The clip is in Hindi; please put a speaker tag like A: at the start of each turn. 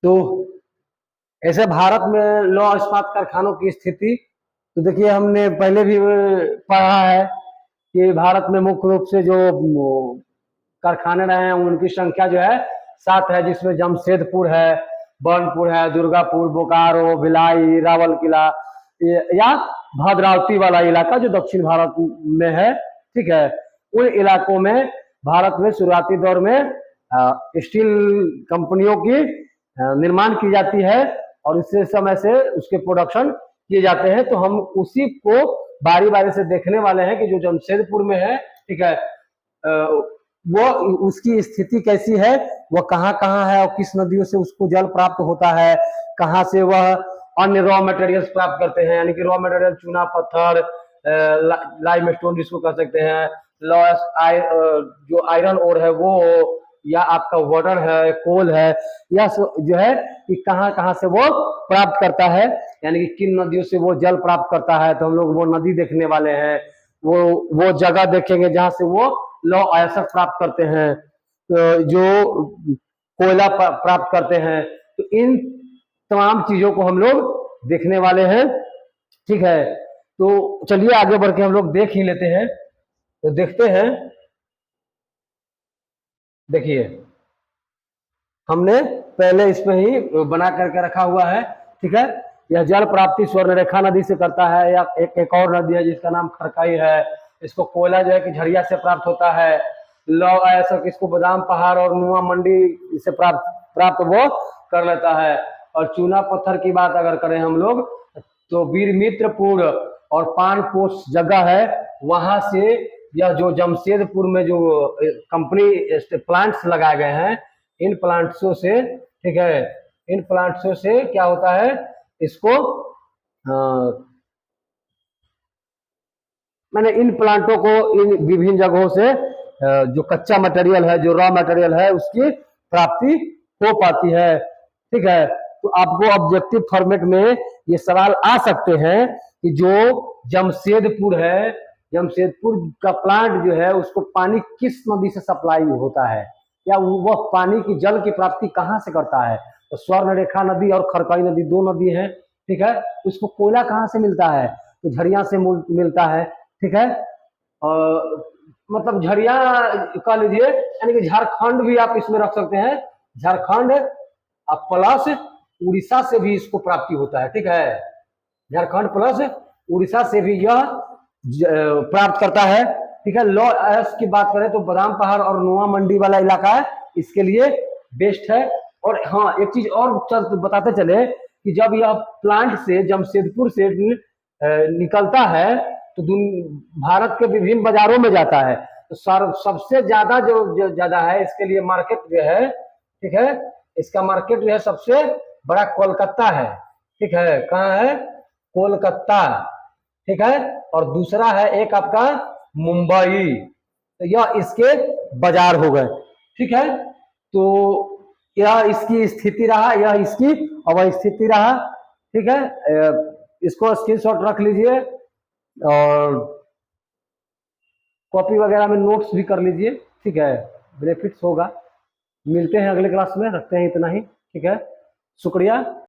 A: तो ऐसे भारत में लौह इस्पात कारखानों की स्थिति, तो देखिए हमने पहले भी पढ़ा है कि भारत में मुख्य रूप से जो कारखाने रहे हैं उनकी संख्या जो है 7 है, जिसमें जमशेदपुर है, बर्नपुर है, दुर्गापुर, बोकारो, भिलाई, रावलकिला या भद्रावती वाला इलाका जो दक्षिण भारत में है। ठीक है, उन इलाकों में भारत में शुरुआती दौर में स्टील कंपनियों की निर्माण की जाती है और इस समय से उसके प्रोडक्शन किए जाते हैं। तो हम उसी को बारी बारी से देखने वाले हैं कि जो जमशेदपुर में है, ठीक है, वो उसकी स्थिति कैसी है, वह कहाँ कहाँ है और किस नदियों से उसको जल प्राप्त होता है, कहाँ से वह अन्य रॉ मटेरियल्स प्राप्त करते हैं, यानी कि रॉ मटेरियल चूना पत्थर, लाइम स्टोन जिसको कह सकते हैं, लॉस जो आयरन ओर है वो, या आपका वाटर है, कोल है, या जो है कि कहाँ कहाँ से वो प्राप्त करता है, यानी कि किन नदियों से वो जल प्राप्त करता है। तो हम लोग वो नदी देखने वाले हैं, वो जगह देखेंगे जहां से वो लौह अयस्क प्राप्त करते हैं, तो जो कोयला प्राप्त करते हैं। तो इन तमाम चीजों को हम लोग देखने वाले हैं। ठीक है, तो चलिए आगे बढ़ के हम लोग देख ही लेते हैं। तो देखते हैं, देखिए हमने पहले इसमें ही बना करके रखा हुआ है। ठीक है, यह जल प्राप्ति स्वर्णरेखा नदी से करता है, या एक और नदी है जिसका नाम खरकई है। इसको कोयला जो है कि झरिया से प्राप्त होता है। लौह अयस्क इसको बादाम पहाड़ और नुआ मंडी से प्राप्त वो कर लेता है। और चूना पत्थर की बात अगर करें हम लोग, तो वीरमित्रपुर और पानपोष जगह है, वहां से यह जो जमशेदपुर में जो कंपनी प्लांट्स लगाए गए हैं, इन प्लांट्सों से, ठीक है, इन प्लांट्सों से क्या होता है, इसको मैंने इन प्लांटों को इन विभिन्न जगहों से जो कच्चा मटेरियल है, जो रॉ मटेरियल है, उसकी प्राप्ति हो पाती है। ठीक है, तो आपको ऑब्जेक्टिव फॉर्मेट में ये सवाल आ सकते हैं कि जो जमशेदपुर है, जमशेदपुर का प्लांट जो है उसको पानी किस नदी से सप्लाई होता है, या वह पानी की जल की प्राप्ति कहाँ से करता है। तो स्वर्णरेखा नदी और खरकई नदी दो नदी हैं। ठीक है, उसको कोयला कहाँ से मिलता है, तो झरिया से मिलता है। ठीक है, मतलब झरिया कह लीजिए, यानी कि झारखंड भी आप इसमें रख सकते हैं, झारखंड प्लस उड़ीसा से भी इसको प्राप्ति होता है। ठीक है, झारखंड प्लस उड़ीसा से भी यह प्राप्त करता है। ठीक है, लौह अयस्क की बात करें तो बादाम पहाड़ और नुआ मंडी वाला इलाका है इसके लिए बेस्ट है। और हाँ, एक चीज और बताते चले कि जब यह प्लांट से जमशेदपुर से निकलता है तो भारत के विभिन्न बाजारों में जाता है। तो सबसे ज्यादा जो ज्यादा है इसके लिए मार्केट जो है, ठीक है, इसका मार्केट जो है सबसे बड़ा कोलकाता है। ठीक है, कहाँ है, कोलकाता। ठीक है, और दूसरा है एक आपका मुंबई। तो यह इसके बाजार हो गए। ठीक है, तो यह इसकी स्थिति रहा, यह इसकी अवस्थिति रहा। ठीक है, इसको स्क्रीनशॉट रख लीजिए और कॉपी वगैरह में नोट्स भी कर लीजिए। ठीक है, बेनिफिट्स होगा। मिलते हैं अगले क्लास में, रखते हैं इतना ही। ठीक है, शुक्रिया।